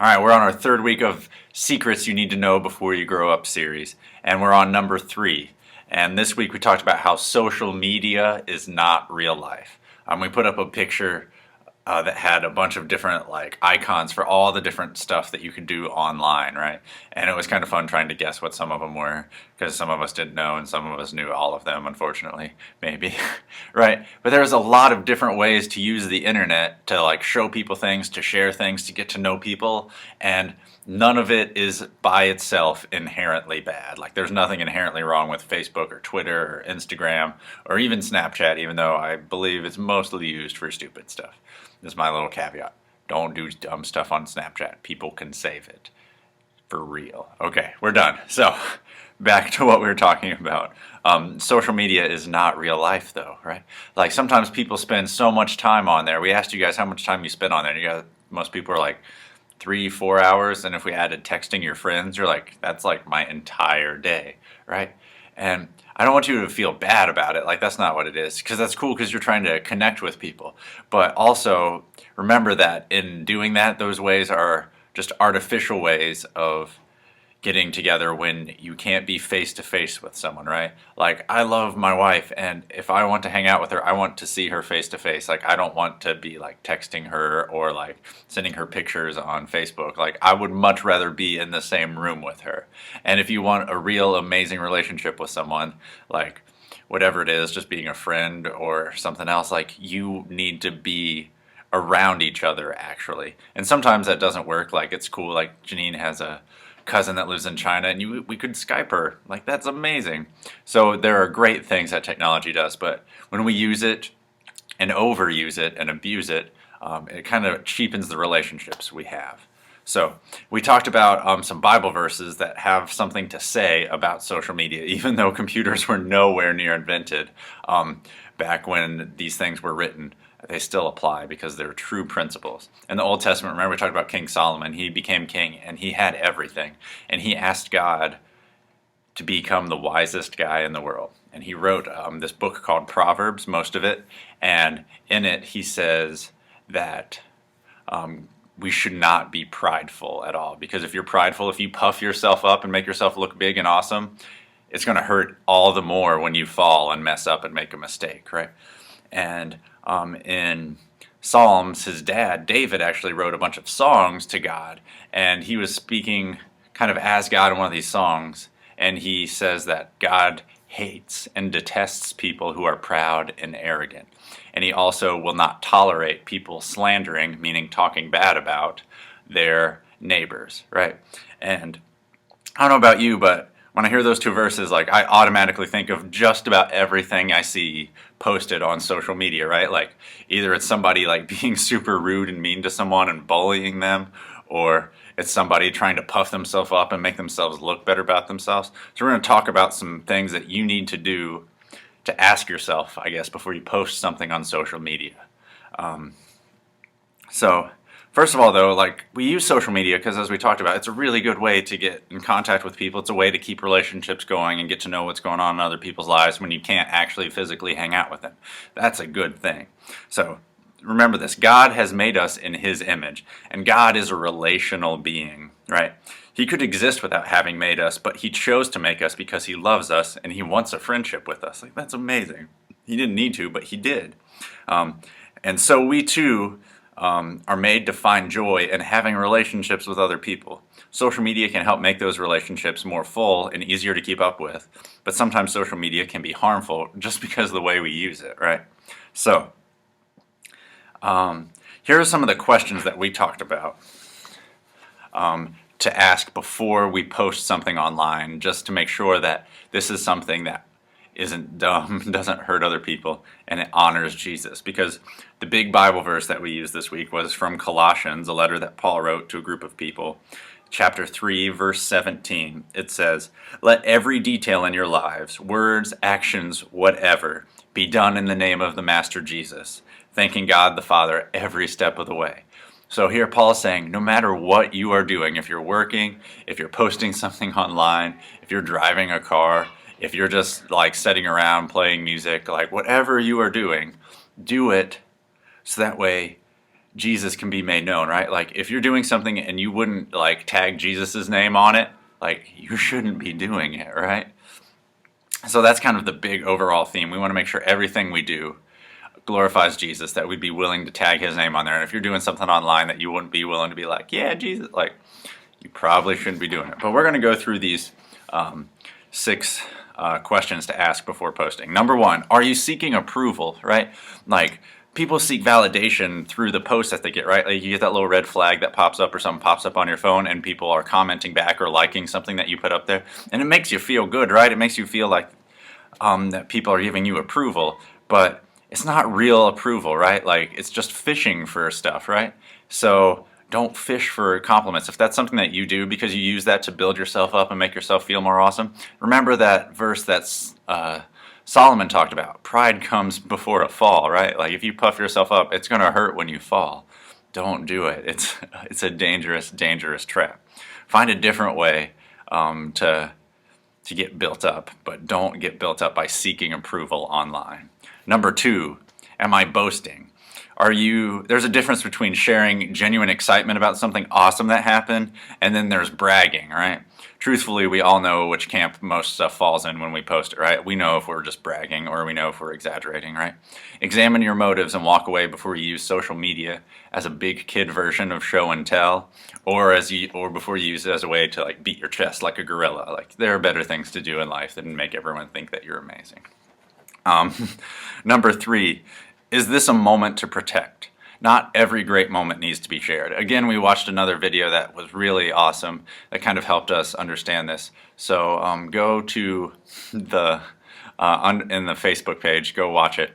All right, we're on our third week of Secrets You Need to Know Before You Grow Up series, and we're on number 3. And this week we talked about how social media is not real life. We put up a picture that had a bunch of different icons for all the different stuff that you could do online, right? And it was kind of fun trying to guess what some of them were, because some of us didn't know and some of us knew all of them, unfortunately, maybe, right? But there's a lot of different ways to use the internet to show people things, to share things, to get to know people, and none of it is by itself inherently bad. There's nothing inherently wrong with Facebook or Twitter or Instagram or even Snapchat, even though I believe it's mostly used for stupid stuff. This is my little caveat. Don't do dumb stuff on Snapchat. People can save it. For real. Okay, we're done. So, back to what we were talking about. Social media is not real life, though, right? Sometimes people spend so much time on there. We asked you guys how much time you spend on there. Most people are 3-4 hours, and if we added texting your friends, you're that's my entire day, right? And I don't want you to feel bad about it. That's not what it is, because that's cool because you're trying to connect with people. But also remember that in doing that, those ways are just artificial ways of getting together when you can't be face to face with someone, right? I love my wife, and if I want to hang out with her, I want to see her face to face. I don't want to be texting her or sending her pictures on Facebook. I would much rather be in the same room with her. And if you want a real amazing relationship with someone, whatever it is, just being a friend or something else, you need to be around each other actually. And sometimes that doesn't work. It's cool. Janine has a cousin that lives in China, and we could Skype her. That's amazing. So there are great things that technology does, but when we use it and overuse it and abuse it, it kind of cheapens the relationships we have. So we talked about some Bible verses that have something to say about social media, even though computers were nowhere near invented back when these things were written. They still apply because they're true principles. In the Old Testament, remember we talked about King Solomon. He became king and he had everything. And he asked God to become the wisest guy in the world. And he wrote this book called Proverbs, most of it. And in it he says that we should not be prideful at all. Because if you're prideful, if you puff yourself up and make yourself look big and awesome, it's going to hurt all the more when you fall and mess up and make a mistake, right? And in Psalms, his dad, David, actually wrote a bunch of songs to God, and he was speaking kind of as God in one of these songs, and he says that God hates and detests people who are proud and arrogant. And he also will not tolerate people slandering, meaning talking bad about their neighbors, right? And I don't know about you, but when I hear those two verses, I automatically think of just about everything I see posted on social media, right? Either it's somebody being super rude and mean to someone and bullying them, or it's somebody trying to puff themselves up and make themselves look better about themselves. So we're going to talk about some things that you need to do to ask yourself, I guess, before you post something on social media. So first of all, though, we use social media because, as we talked about, it's a really good way to get in contact with people. It's a way to keep relationships going and get to know what's going on in other people's lives when you can't actually physically hang out with them. That's a good thing. So remember this. God has made us in His image, and God is a relational being, right? He could exist without having made us, but He chose to make us because He loves us and He wants a friendship with us. That's amazing. He didn't need to, but He did. And so we too are made to find joy in having relationships with other people. Social media can help make those relationships more full and easier to keep up with, but sometimes social media can be harmful just because of the way we use it, right? So, here are some of the questions that we talked about to ask before we post something online, just to make sure that this is something that isn't dumb, doesn't hurt other people, and it honors Jesus. Because the big Bible verse that we used this week was from Colossians, a letter that Paul wrote to a group of people. Chapter 3, verse 17, it says, "Let every detail in your lives, words, actions, whatever, be done in the name of the Master Jesus, thanking God the Father every step of the way." So here Paul is saying, no matter what you are doing, if you're working, if you're posting something online, if you're driving a car, if you're just sitting around playing music, whatever you are doing, do it so that way Jesus can be made known, right? Like if you're doing something and you wouldn't like tag Jesus's name on it, like you shouldn't be doing it, right? So that's kind of the big overall theme. We want to make sure everything we do glorifies Jesus, that we'd be willing to tag his name on there. And if you're doing something online that you wouldn't be willing to be like, yeah, Jesus, like you probably shouldn't be doing it. But we're going to go through these 6 questions to ask before posting. Number 1, are you seeking approval, right? Like people seek validation through the posts that they get, right? Like you get that little red flag that pops up or something pops up on your phone and people are commenting back or liking something that you put up there. And it makes you feel good, right? It makes you feel like that people are giving you approval, but it's not real approval, right? Like it's just fishing for stuff, right? So don't fish for compliments. If that's something that you do because you use that to build yourself up and make yourself feel more awesome, remember that verse that's Solomon talked about. Pride comes before a fall, right? Like if you puff yourself up, it's going to hurt when you fall. Don't do it. It's a dangerous, dangerous trap. Find a different way to get built up, but don't get built up by seeking approval online. Number 2, am I boasting? There's a difference between sharing genuine excitement about something awesome that happened, and then there's bragging, right? Truthfully, we all know which camp most stuff falls in when we post it, right? We know if we're just bragging or we know if we're exaggerating, right? Examine your motives and walk away before you use social media as a big kid version of show and tell, or before you use it as a way to like beat your chest like a gorilla. Like there are better things to do in life than make everyone think that you're amazing. Number 3, is this a moment to protect? Not every great moment needs to be shared. Again, we watched another video that was really awesome that kind of helped us understand this. So go to the in the Facebook page, go watch it,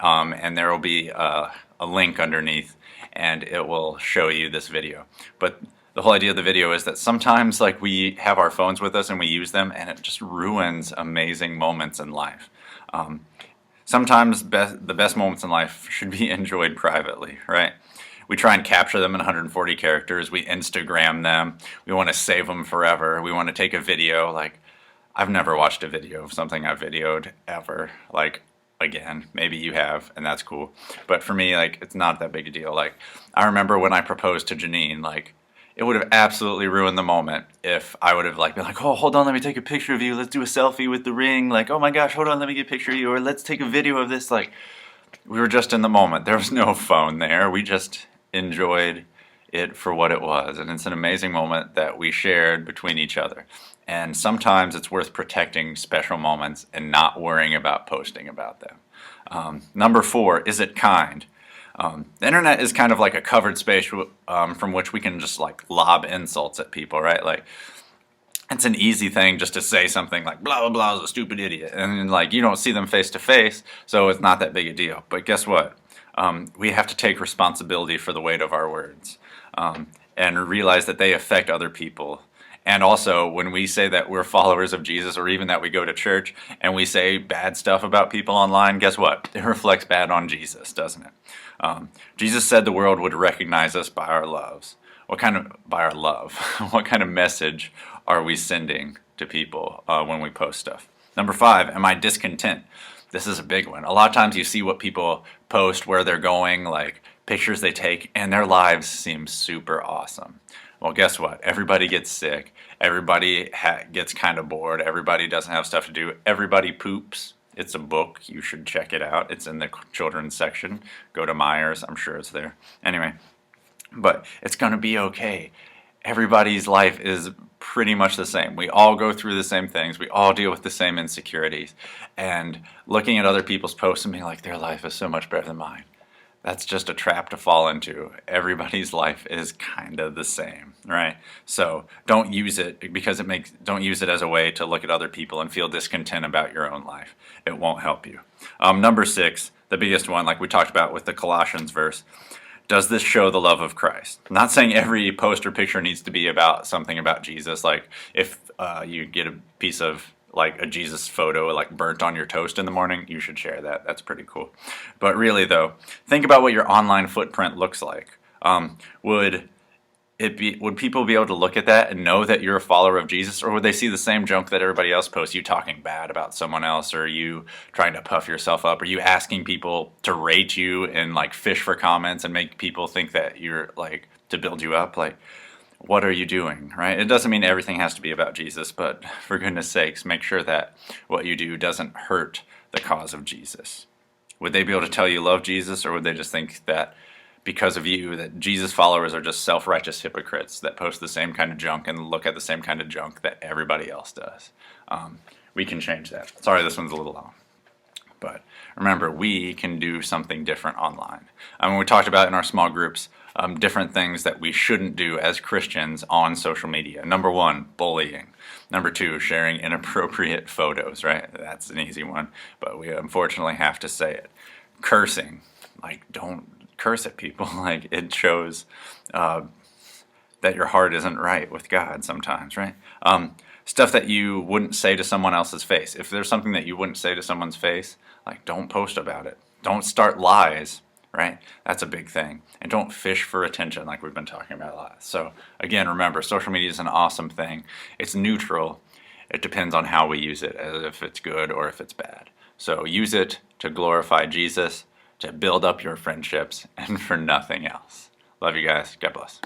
and there will be a link underneath, and it will show you this video. But the whole idea of the video is that sometimes like we have our phones with us and we use them, and it just ruins amazing moments in life. Sometimes the best moments in life should be enjoyed privately, right? We try and capture them in 140 characters. We Instagram them. We want to save them forever. We want to take a video. Like, I've never watched a video of something I've videoed ever. Like, again, maybe you have, and that's cool. But for me, like, it's not that big a deal. Like, I remember when I proposed to Janine, like, it would have absolutely ruined the moment if I would have like been like, oh, hold on, let me take a picture of you. Let's do a selfie with the ring. Like, oh my gosh, hold on, let me get a picture of you. Or let's take a video of this. Like, we were just in the moment. There was no phone there. We just enjoyed it for what it was. And it's an amazing moment that we shared between each other. And sometimes it's worth protecting special moments and not worrying about posting about them. Number 4, is it kind? The internet is kind of like a covered space from which we can just like lob insults at people, right? Like it's an easy thing just to say something like blah blah blah is a stupid idiot, and like you don't see them face to face, so it's not that big a deal. But guess what? We have to take responsibility for the weight of our words and realize that they affect other people. And also, when we say that we're followers of Jesus, or even that we go to church and we say bad stuff about people online, guess what? It reflects bad on Jesus, doesn't it? Jesus said the world would recognize us by our loves. By our love? What kind of message are we sending to people when we post stuff? Number 5, am I discontent? This is a big one. A lot of times you see what people post, where they're going, like pictures they take, and their lives seem super awesome. Well, guess what? Everybody gets sick. Everybody gets kind of bored. Everybody doesn't have stuff to do. Everybody poops. It's a book. You should check it out. It's in the children's section. Go to Myers. I'm sure it's there. Anyway, but it's going to be okay. Everybody's life is pretty much the same. We all go through the same things. We all deal with the same insecurities. And looking at other people's posts and being like, their life is so much better than mine, that's just a trap to fall into. Everybody's life is kind of the same, right? So don't use it don't use it as a way to look at other people and feel discontent about your own life. It won't help you. Number 6, the biggest one, like we talked about with the Colossians verse, does this show the love of Christ? I'm not saying every post or picture needs to be about something about Jesus. Like if you get a piece of like a Jesus photo like burnt on your toast in the morning, you should share that. That's pretty cool. But really though, think about what your online footprint looks like. Would would people be able to look at that and know that you're a follower of Jesus, or would they see the same junk that everybody else posts, you talking bad about someone else, or you trying to puff yourself up, or you asking people to rate you and like fish for comments and make people think that you're like to build you up? Like, what are you doing, right? It doesn't mean everything has to be about Jesus, but for goodness sakes, make sure that what you do doesn't hurt the cause of Jesus. Would they be able to tell you love Jesus, or would they just think that because of you, that Jesus followers are just self-righteous hypocrites that post the same kind of junk and look at the same kind of junk that everybody else does? We can change that. Sorry, this one's a little long. But remember, we can do something different online. We talked about in our small groups different things that we shouldn't do as Christians on social media. Number one, bullying. Number two, sharing inappropriate photos, right? That's an easy one, but we unfortunately have to say it. Cursing. Like, don't curse at people. Like, it shows that your heart isn't right with God sometimes, right? Stuff that you wouldn't say to someone else's face. If there's something that you wouldn't say to someone's face, like, don't post about it. Don't start lies, right? That's a big thing. And don't fish for attention like we've been talking about a lot. So again, remember, social media is an awesome thing. It's neutral. It depends on how we use it, as if it's good or if it's bad. So use it to glorify Jesus, to build up your friendships, and for nothing else. Love you guys. God bless.